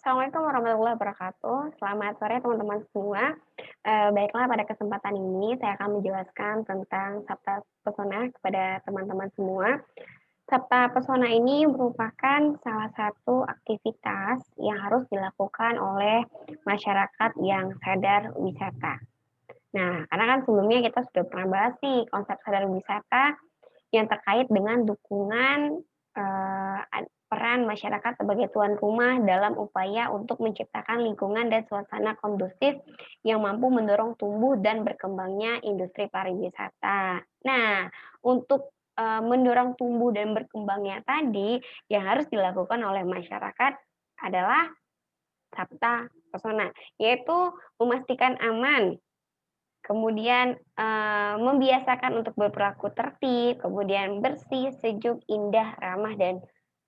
Assalamualaikum warahmatullahi wabarakatuh. Selamat sore teman-teman semua. Baiklah pada kesempatan ini saya akan menjelaskan tentang Sabta Pesona kepada teman-teman semua. Sabta Pesona ini merupakan salah satu aktivitas yang harus dilakukan oleh masyarakat yang sadar wisata. Nah, karena kan sebelumnya kita sudah pernah bahas nih konsep sadar wisata yang terkait dengan dukungan, peran masyarakat sebagai tuan rumah dalam upaya untuk menciptakan lingkungan dan suasana kondusif yang mampu mendorong tumbuh dan berkembangnya industri pariwisata. Nah, untuk, mendorong tumbuh dan berkembangnya tadi, yang harus dilakukan oleh masyarakat adalah Sabta Pesona, yaitu memastikan aman. Kemudian, membiasakan untuk berperilaku tertib, kemudian bersih, sejuk, indah, ramah, dan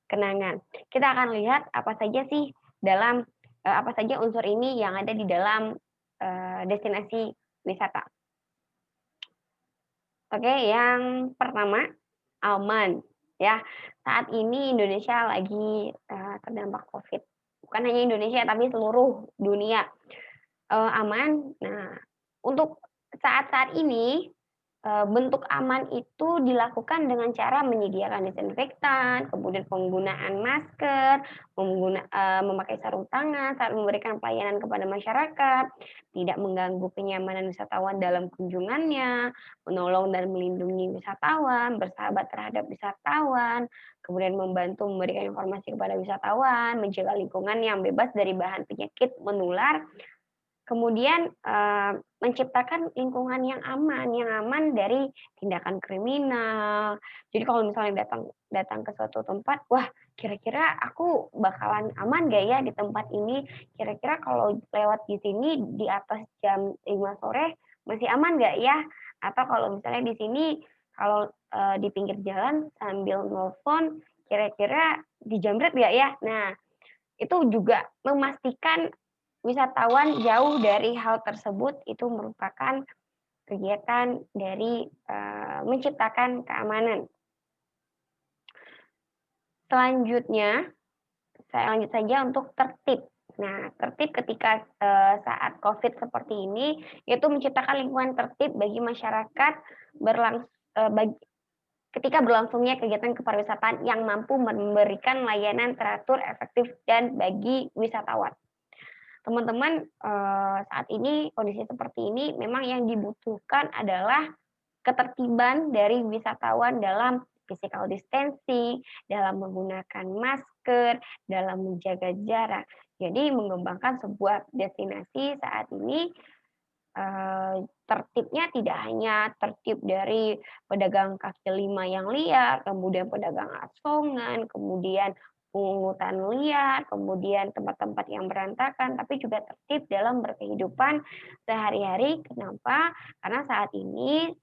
kenangan. Kita akan lihat apa saja sih apa saja unsur ini yang ada di dalam, destinasi wisata. Oke, yang pertama, aman, ya. Saat ini Indonesia lagi, terdampak Covid. Bukan hanya Indonesia, tapi seluruh dunia, aman. Nah, untuk saat-saat ini, bentuk aman itu dilakukan dengan cara menyediakan disinfektan, kemudian penggunaan masker, memakai sarung tangan saat memberikan pelayanan kepada masyarakat, tidak mengganggu kenyamanan wisatawan dalam kunjungannya, menolong dan melindungi wisatawan, bersahabat terhadap wisatawan, kemudian membantu memberikan informasi kepada wisatawan, menjaga lingkungan yang bebas dari bahan penyakit menular. Kemudian, menciptakan lingkungan yang aman dari tindakan kriminal. Jadi kalau misalnya datang datang ke suatu tempat, "Wah, kira-kira aku bakalan aman nggak ya di tempat ini? Kira-kira kalau lewat di sini di atas jam 5 sore masih aman nggak ya? Atau kalau misalnya di sini kalau, di pinggir jalan sambil nelfon, kira-kira dijamret nggak ya?" Nah, itu juga memastikan wisatawan jauh dari hal tersebut itu merupakan kegiatan dari, menciptakan keamanan. Selanjutnya, saya lanjut saja untuk tertib. Nah, tertib ketika, saat Covid seperti ini, yaitu menciptakan lingkungan tertib bagi masyarakat berlangs bag ketika berlangsungnya kegiatan kepariwisataan yang mampu memberikan layanan teratur, efektif, dan bagi wisatawan. Teman-teman, saat ini kondisi seperti ini memang yang dibutuhkan adalah ketertiban dari wisatawan dalam physical distancing, dalam menggunakan masker, dalam menjaga jarak. Jadi mengembangkan sebuah destinasi saat ini, tertibnya tidak hanya tertib dari pedagang kaki lima yang liar, kemudian pedagang asongan, kemudian pungutan liar, kemudian tempat-tempat yang berantakan, tapi juga tertib dalam berkehidupan sehari-hari. Kenapa? Karena saat ini,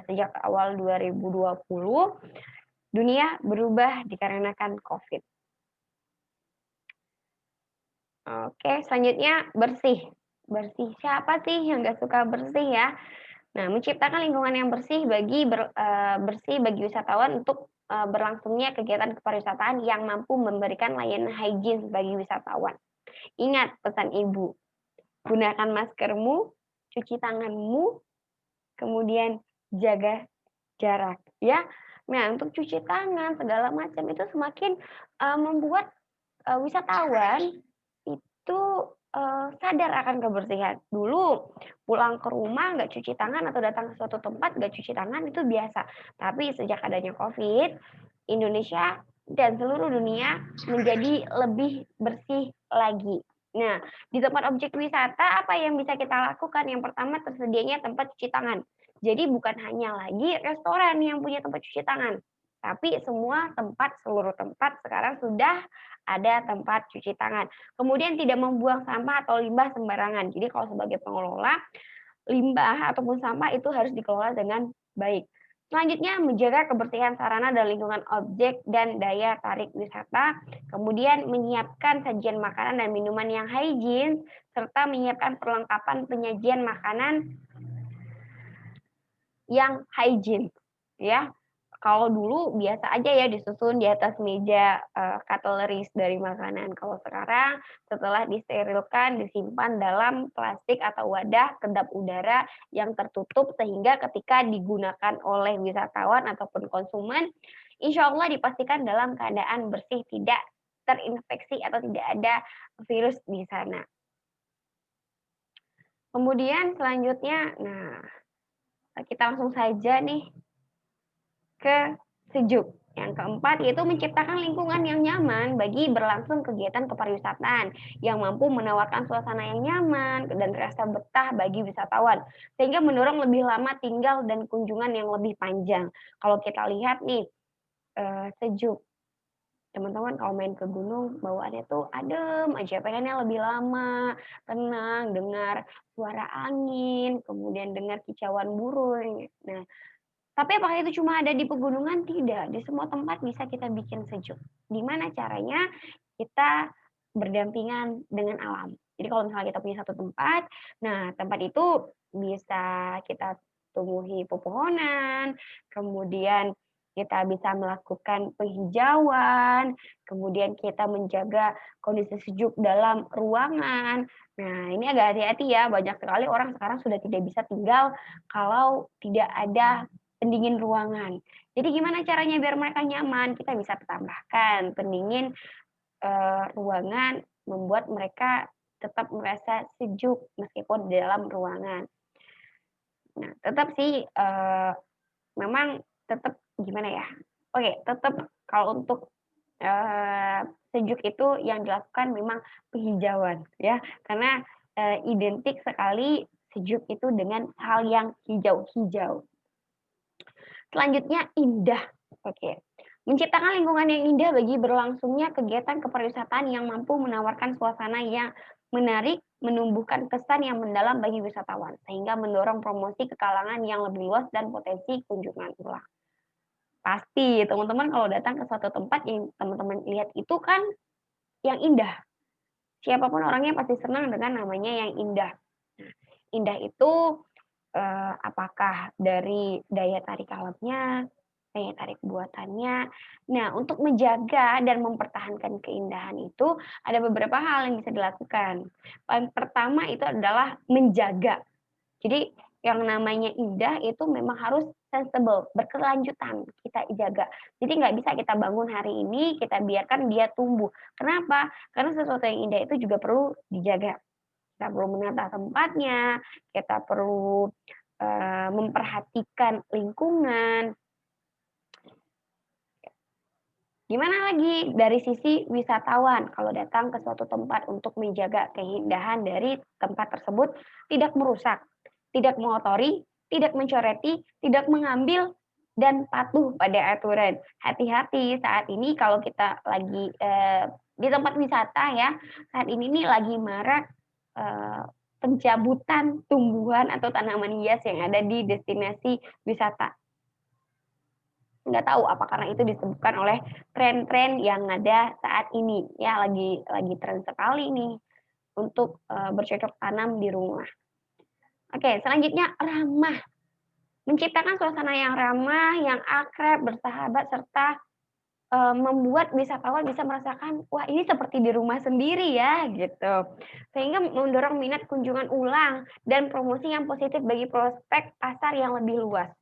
sejak awal 2020, dunia berubah dikarenakan Covid. Oke, selanjutnya bersih. Bersih, siapa sih yang nggak suka bersih ya? Nah, menciptakan lingkungan yang bersih bagi wisatawan untuk, berlangsungnya kegiatan kepariwisataan yang mampu memberikan layanan higienis bagi wisatawan. Ingat pesan ibu, gunakan maskermu, cuci tanganmu, kemudian jaga jarak, ya. Nah, untuk cuci tangan segala macam itu semakin, membuat, wisatawan itu, sadar akan kebersihan. Dulu pulang ke rumah nggak cuci tangan atau datang ke suatu tempat nggak cuci tangan itu biasa. Tapi sejak adanya Covid, Indonesia dan seluruh dunia menjadi lebih bersih lagi. Nah, di tempat objek wisata apa yang bisa kita lakukan? Yang pertama tersedianya tempat cuci tangan. Jadi bukan hanya lagi restoran yang punya tempat cuci tangan, tapi semua tempat, seluruh tempat sekarang sudah ada tempat cuci tangan. Kemudian tidak membuang sampah atau limbah sembarangan. Jadi kalau sebagai pengelola, limbah ataupun sampah itu harus dikelola dengan baik. Selanjutnya menjaga kebersihan sarana dan lingkungan objek dan daya tarik wisata, kemudian menyiapkan sajian makanan dan minuman yang higienis, serta menyiapkan perlengkapan penyajian makanan yang higienis, ya. Kalau dulu biasa aja ya disusun di atas meja, cutleries dari makanan. Kalau sekarang setelah disterilkan, disimpan dalam plastik atau wadah kedap udara yang tertutup sehingga ketika digunakan oleh wisatawan ataupun konsumen, insya Allah dipastikan dalam keadaan bersih, tidak terinfeksi atau tidak ada virus di sana. Kemudian selanjutnya, nah, kita langsung saja nih ke sejuk. Yang keempat yaitu menciptakan lingkungan yang nyaman bagi berlangsung kegiatan kepariwisataan yang mampu menawarkan suasana yang nyaman dan rasa betah bagi wisatawan sehingga mendorong lebih lama tinggal dan kunjungan yang lebih panjang. Kalau kita lihat nih, sejuk, teman-teman kalau main ke gunung bawaannya tuh adem aja, pengennya lebih lama, tenang, dengar suara angin, kemudian dengar kicauan burung. Nah, tapi apakah itu cuma ada di pegunungan? Tidak, di semua tempat bisa kita bikin sejuk. Gimana caranya? Kita berdampingan dengan alam. Jadi kalau misalnya kita punya satu tempat, nah tempat itu bisa kita tumbuhi pepohonan, kemudian kita bisa melakukan penghijauan, kemudian kita menjaga kondisi sejuk dalam ruangan. Nah, ini agak hati-hati ya, banyak sekali orang sekarang sudah tidak bisa tinggal kalau tidak ada pendingin ruangan. Jadi gimana caranya biar mereka nyaman? Kita bisa tambahkan pendingin, ruangan, membuat mereka tetap merasa sejuk meskipun di dalam ruangan. Nah, tetap sih, memang tetap gimana ya, oke, tetap kalau untuk, sejuk itu yang dilakukan memang penghijauan ya, karena, identik sekali sejuk itu dengan hal yang hijau-hijau. Selanjutnya indah, oke. Menciptakan lingkungan yang indah bagi berlangsungnya kegiatan kepariwisataan yang mampu menawarkan suasana yang menarik, menumbuhkan kesan yang mendalam bagi wisatawan, sehingga mendorong promosi ke kalangan yang lebih luas dan potensi kunjungan ulang. Pasti teman-teman kalau datang ke suatu tempat yang teman-teman lihat itu kan yang indah, siapapun orangnya pasti senang dengan namanya yang indah. Nah, indah itu apakah dari daya tarik alamnya, daya tarik buatannya. Nah, untuk menjaga dan mempertahankan keindahan itu ada beberapa hal yang bisa dilakukan. Paling pertama itu adalah menjaga. Jadi yang namanya indah itu memang harus sensible, berkelanjutan kita jaga. Jadi nggak bisa kita bangun hari ini, kita biarkan dia tumbuh. Kenapa? Karena sesuatu yang indah itu juga perlu dijaga. Kita perlu menata tempatnya, kita perlu, memperhatikan lingkungan. Gimana lagi dari sisi wisatawan kalau datang ke suatu tempat untuk menjaga keindahan dari tempat tersebut tidak merusak, tidak mengotori, tidak mencoreti, tidak mengambil, dan patuh pada aturan. Hati-hati saat ini kalau kita lagi, di tempat wisata ya, saat ini nih lagi marak, eee, pencabutan tumbuhan atau tanaman hias yang ada di destinasi wisata. Nggak tahu apa karena itu disebabkan oleh tren-tren yang ada saat ini, ya lagi tren sekali nih untuk, bercocok tanam di rumah. Oke, selanjutnya ramah, menciptakan suasana yang ramah, yang akrab, bersahabat, serta, membuat wisatawan bisa merasakan, "Wah, ini seperti di rumah sendiri ya," gitu. Sehingga mendorong minat kunjungan ulang dan promosi yang positif bagi prospek pasar yang lebih luas.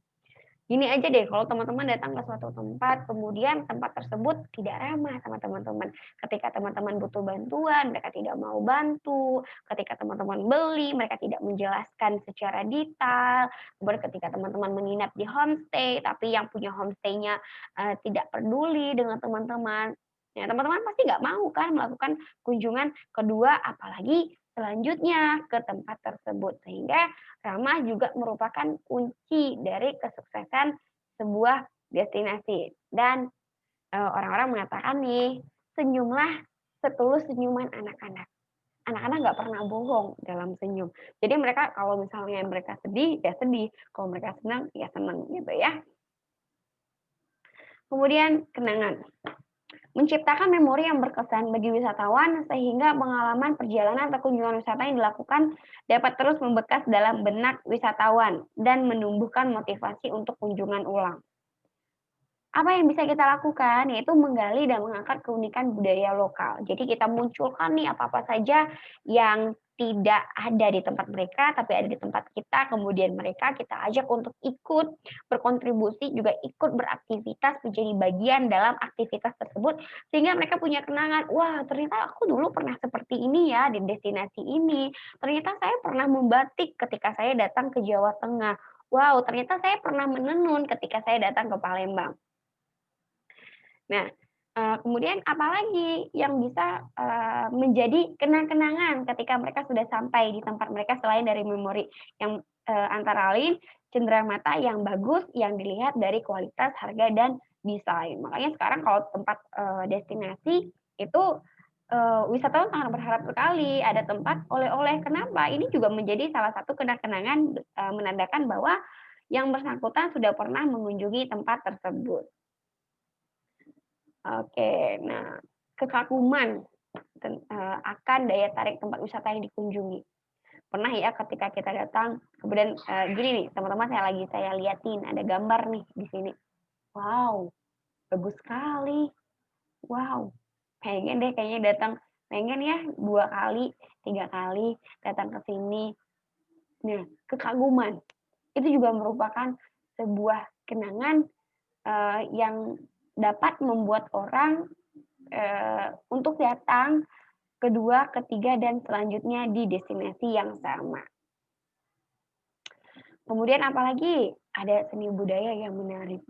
Gini aja deh, kalau teman-teman datang ke suatu tempat, kemudian tempat tersebut tidak ramah sama teman-teman. Ketika teman-teman butuh bantuan, mereka tidak mau bantu. Ketika teman-teman beli, mereka tidak menjelaskan secara detail. Kemudian ketika teman-teman menginap di homestay, tapi yang punya homestay-nya, tidak peduli dengan teman-teman. Ya, teman-teman pasti nggak mau kan melakukan kunjungan kedua, apalagi selanjutnya ke tempat tersebut. Sehingga ramah juga merupakan kunci dari kesuksesan sebuah destinasi dan, orang-orang mengatakan nih, senyumlah setulus senyuman anak-anak. Anak-anak nggak pernah bohong dalam senyum. Jadi mereka kalau misalnya mereka sedih, ya sedih, kalau mereka senang, ya senang gitu ya. Kemudian kenangan. Menciptakan memori yang berkesan bagi wisatawan sehingga pengalaman perjalanan atau kunjungan wisata yang dilakukan dapat terus membekas dalam benak wisatawan dan menumbuhkan motivasi untuk kunjungan ulang. Apa yang bisa kita lakukan, yaitu menggali dan mengangkat keunikan budaya lokal. Jadi kita munculkan nih apa-apa saja yang tidak ada di tempat mereka, tapi ada di tempat kita, kemudian mereka kita ajak untuk ikut berkontribusi, juga ikut beraktivitas, menjadi bagian dalam aktivitas tersebut, sehingga mereka punya kenangan, "Wah, ternyata aku dulu pernah seperti ini ya di destinasi ini. Ternyata saya pernah membatik ketika saya datang ke Jawa Tengah. Wow, ternyata saya pernah menenun ketika saya datang ke Palembang." Nah, kemudian apalagi yang bisa, menjadi kenang-kenangan ketika mereka sudah sampai di tempat mereka selain dari memori yang, antara lain cenderamata yang bagus yang dilihat dari kualitas, harga, dan desain. Makanya sekarang kalau tempat, destinasi itu, wisatawan sangat berharap sekali ada tempat oleh-oleh. Kenapa? Ini juga menjadi salah satu kenang-kenangan, menandakan bahwa yang bersangkutan sudah pernah mengunjungi tempat tersebut. Oke, nah kekaguman akan daya tarik tempat wisata yang dikunjungi. Pernah ya ketika kita datang kemudian, gini nih teman-teman saya liatin ada gambar nih di sini. Wow, bagus sekali. Wow, pengen deh kayaknya datang, pengen ya 2 kali, 3 kali datang ke sini. Nah, kekaguman itu juga merupakan sebuah kenangan, yang dapat membuat orang untuk datang kedua, ketiga, dan selanjutnya di destinasi yang sama. Kemudian apalagi? Ada seni budaya yang menarik.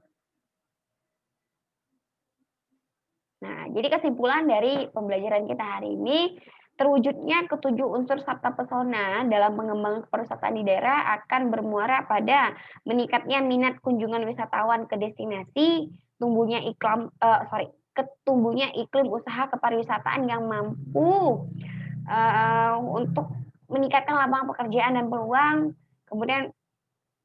Nah, jadi kesimpulan dari pembelajaran kita hari ini, terwujudnya ketujuh unsur sabta pesona dalam mengembangkan pariwisata di daerah akan bermuara pada meningkatnya minat kunjungan wisatawan ke destinasi, tumbuhnya iklim usaha kepariwisataan yang mampu untuk meningkatkan lapangan pekerjaan dan peluang, kemudian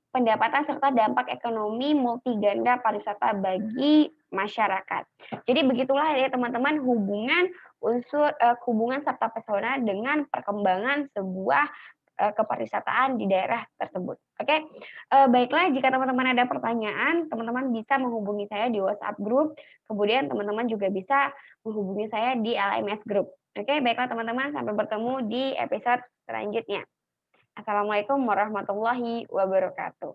pendapatan serta dampak ekonomi multiganda pariwisata bagi masyarakat. Jadi begitulah ya teman-teman hubungan serta pesona dengan perkembangan sebuah, kepariwisataan di daerah tersebut. Oke, baiklah jika teman-teman ada pertanyaan, teman-teman bisa menghubungi saya di WhatsApp Group, kemudian teman-teman juga bisa menghubungi saya di LMS Group. Oke, baiklah teman-teman, sampai bertemu di episode selanjutnya. Assalamualaikum warahmatullahi wabarakatuh.